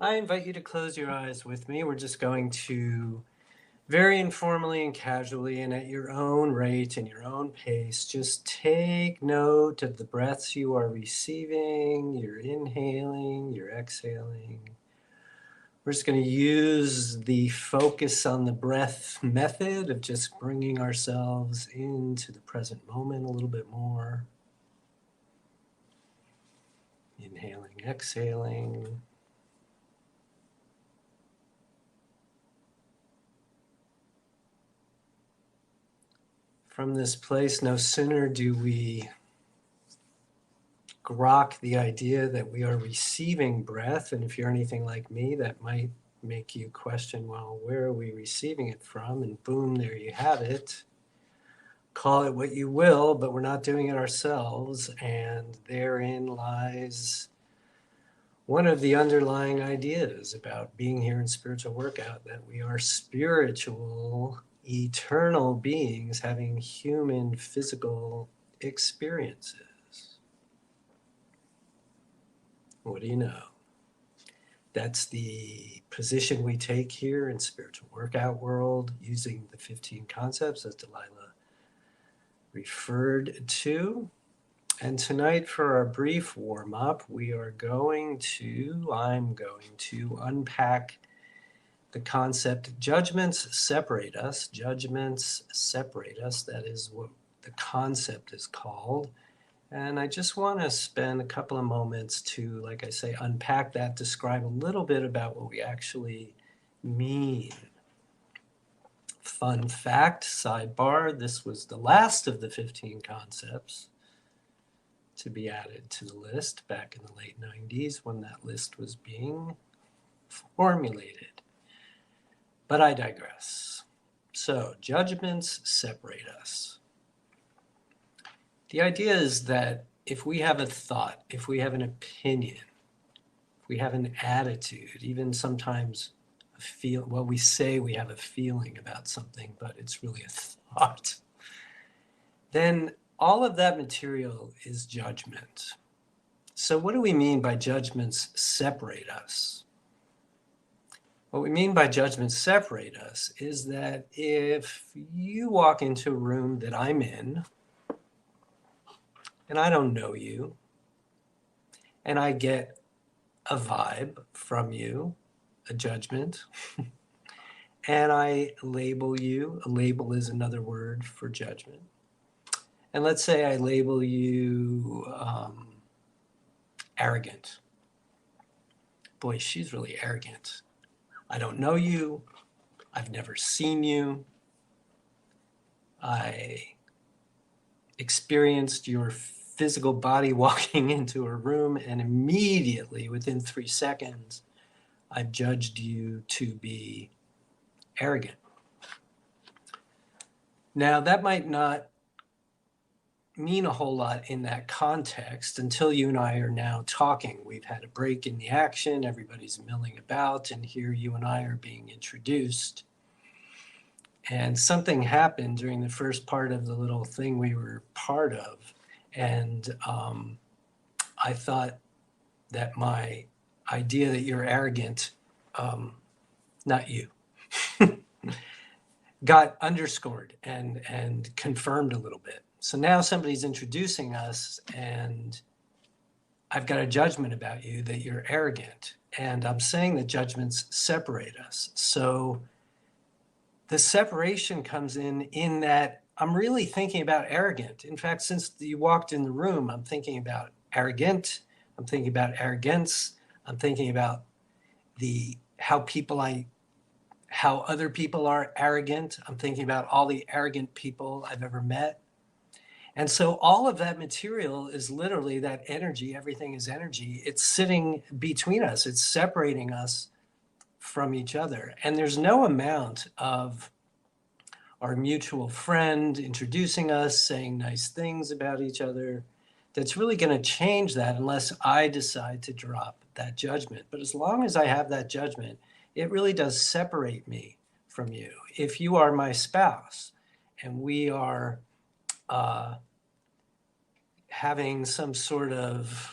I invite you to close your eyes with me. We're just going to very informally and casually and at your own rate and your own pace, just take note of the breaths you are receiving, you're inhaling, you're exhaling. We're just going to use the focus on the breath method of just bringing ourselves into the present moment a little bit more. Inhaling, exhaling. From this place, no sooner do we grok the idea that we are receiving breath, and if you're anything like me, that might make you question, well, where are we receiving it from? And boom, there you have it. Call it what you will, but we're not doing it ourselves, and therein lies one of the underlying ideas about being here in spiritual workout, that we are spiritual, eternal beings having human physical experiences. What do you know? That's the position we take here in spiritual workout world, using the 15 concepts as Delilah referred to. And tonight, for our brief warm-up, I'm going to unpack the concept judgments separate us. Judgments separate us. That is what the concept is called. And I just want to spend a couple of moments to, like I say, unpack that, describe a little bit about what we actually mean. Fun fact, sidebar, this was the last of the 15 concepts to be added to the list back in the late 90s when that list was being formulated. But I digress. So, judgments separate us. The idea is that if we have a thought, if we have an opinion, if we have an attitude, even sometimes we say we have a feeling about something, but it's really a thought, then all of that material is judgment. So what do we mean by judgments separate us? What we mean by judgments separate us is that if you walk into a room that I'm in, and I don't know you, and I get a vibe from you, a judgment, and I label you. A label is another word for judgment. And let's say I label you arrogant. Boy, she's really arrogant. I don't know you. I've never seen you. I experienced your physical body walking into a room, and immediately, within 3 seconds, I've judged you to be arrogant. Now, that might not mean a whole lot in that context until you and I are now talking. We've had a break in the action, everybody's milling about, and here you and I are being introduced. And something happened during the first part of the little thing we were part of. And I thought that my idea that you're arrogant, not you, got underscored and confirmed a little bit. So now somebody's introducing us, and I've got a judgment about you that you're arrogant. And I'm saying that judgments separate us. So the separation comes in that I'm really thinking about arrogant. In fact, since you walked in the room, I'm thinking about arrogant. I'm thinking about arrogance. I'm thinking about how other people are arrogant. I'm thinking about all the arrogant people I've ever met. And so all of that material is literally that energy. Everything is energy. It's sitting between us. It's separating us from each other. And there's no amount of our mutual friend introducing us, saying nice things about each other, that's really going to change that unless I decide to drop that judgment. But as long as I have that judgment, it really does separate me from you. If you are my spouse and we are having some sort of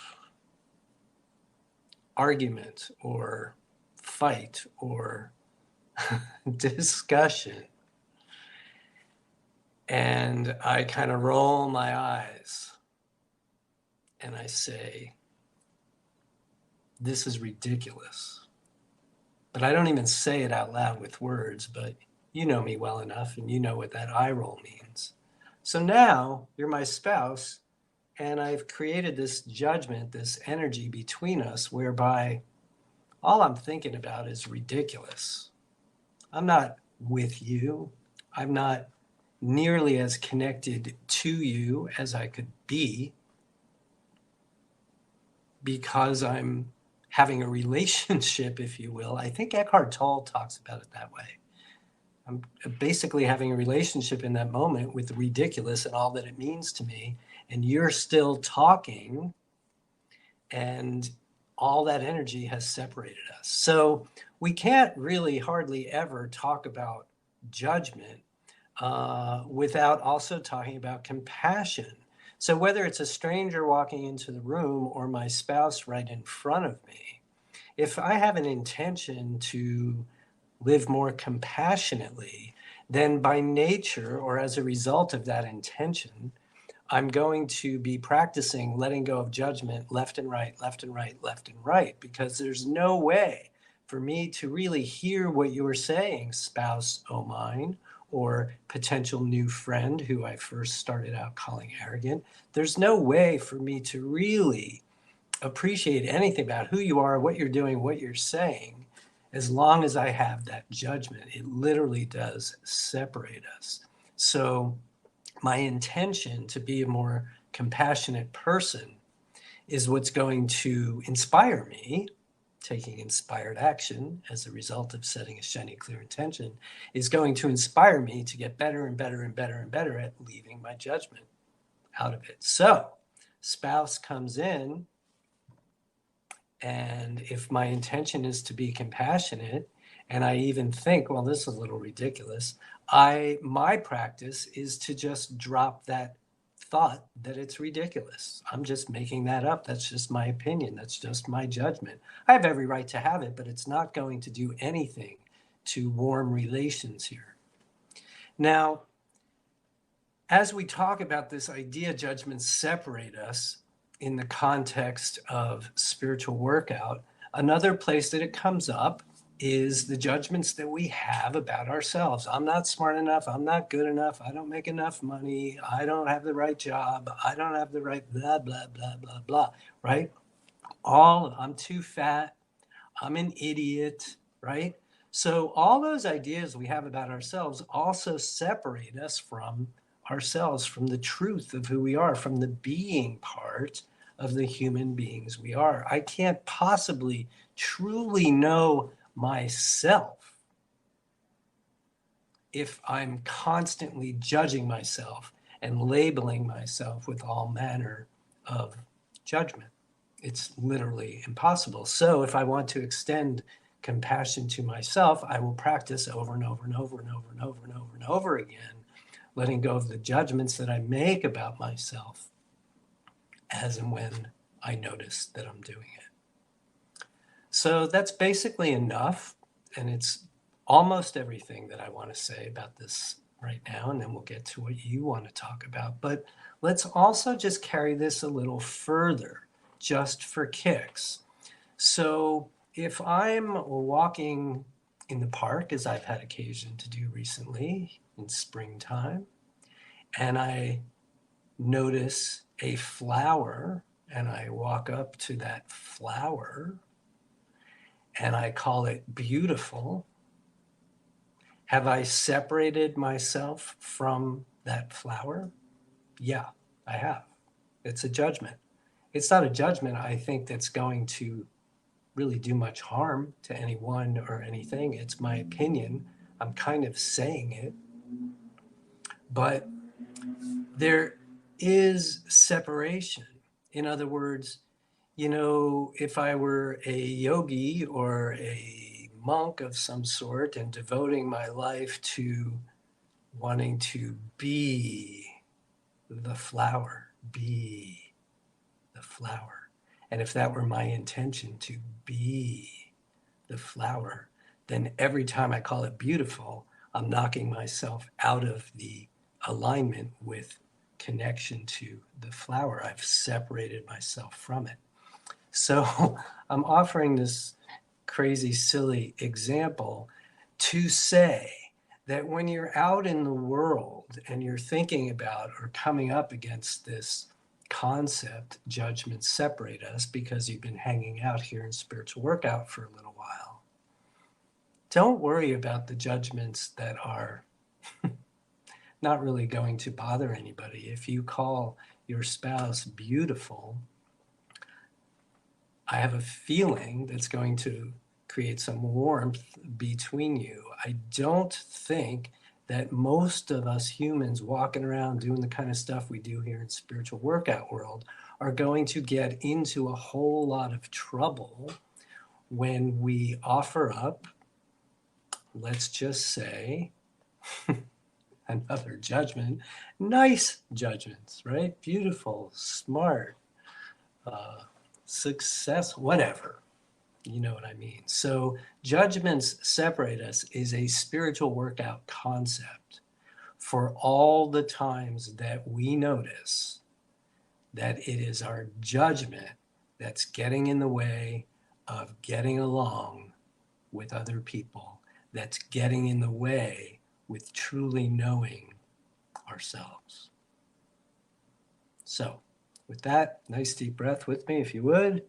argument or fight or discussion. And I kind of roll my eyes and I say, this is ridiculous. But I don't even say it out loud with words, but you know me well enough and you know what that eye roll means. So now you're my spouse and I've created this judgment, this energy between us whereby all I'm thinking about is ridiculous. I'm not with you. I'm not nearly as connected to you as I could be because I'm having a relationship, if you will. I think Eckhart Tolle talks about it that way. I'm basically having a relationship in that moment with the ridiculous and all that it means to me. And you're still talking, and all that energy has separated us. So we can't really hardly ever talk about judgment without also talking about compassion. So whether it's a stranger walking into the room or my spouse right in front of me, if I have an intention to live more compassionately, then by nature or as a result of that intention, I'm going to be practicing letting go of judgment left and right, left and right, left and right, because there's no way for me to really hear what you were saying, spouse o' mine, or potential new friend who I first started out calling arrogant. There's no way for me to really appreciate anything about who you are, what you're doing, what you're saying, as long as I have that judgment. It literally does separate us. So my intention to be a more compassionate person is what's going to inspire me. Taking inspired action as a result of setting a shiny, clear intention is going to inspire me to get better and better and better and better at leaving my judgment out of it. So spouse comes in, and if my intention is to be compassionate, and I even think, well, this is a little ridiculous, my practice is to just drop that thought that it's ridiculous. I'm just making that up. That's just my opinion. That's just my judgment. I have every right to have it, but it's not going to do anything to warm relations here. Now, as we talk about this idea, judgments separate us in the context of spiritual workout, another place that it comes up is the judgments that we have about ourselves. I'm not smart enough. I'm not good enough. I don't make enough money. I don't have the right job. I don't have the right blah, blah, blah, blah, blah, right? I'm too fat. I'm an idiot, right? So all those ideas we have about ourselves also separate us from ourselves, from the truth of who we are, from the being part of the human beings we are. I can't possibly truly know myself if I'm constantly judging myself and labeling myself with all manner of judgment. It's literally impossible. So if I want to extend compassion to myself, I will practice over and over and over and over and over and over and over again, letting go of the judgments that I make about myself as and when I notice that I'm doing it. So that's basically enough, and it's almost everything that I want to say about this right now, and then we'll get to what you want to talk about. But let's also just carry this a little further, just for kicks. So if I'm walking in the park, as I've had occasion to do recently in springtime, and I notice a flower, and I walk up to that flower, and I call it beautiful, have I separated myself from that flower? Yeah, I have. It's a judgment. It's not a judgment, I think, that's going to really do much harm to anyone or anything. It's my opinion. I'm kind of saying it. But there is separation. In other words, if I were a yogi or a monk of some sort and devoting my life to wanting to be the flower, be the flower. And if that were my intention, to be the flower, then every time I call it beautiful, I'm knocking myself out of the alignment with connection to the flower. I've separated myself from it. So I'm offering this crazy, silly example to say that when you're out in the world and you're thinking about or coming up against this concept, judgments separate us, because you've been hanging out here in spiritual workout for a little while, don't worry about the judgments that are not really going to bother anybody. If you call your spouse beautiful, I have a feeling that's going to create some warmth between you. I don't think that most of us humans walking around doing the kind of stuff we do here in spiritual workout world are going to get into a whole lot of trouble when we offer up, let's just say, another judgment, nice judgments, right? Beautiful, smart, success, whatever. You know what I mean? So judgments separate us is a spiritual workout concept for all the times that we notice that it is our judgment that's getting in the way of getting along with other people, that's getting in the way with truly knowing ourselves. So with that, nice deep breath with me, if you would.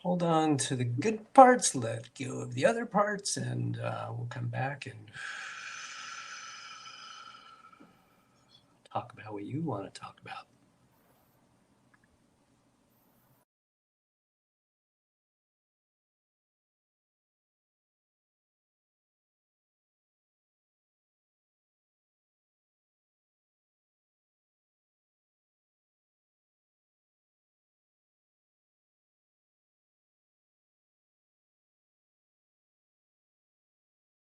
Hold on to the good parts, let go of the other parts, and we'll come back and talk about what you want to talk about.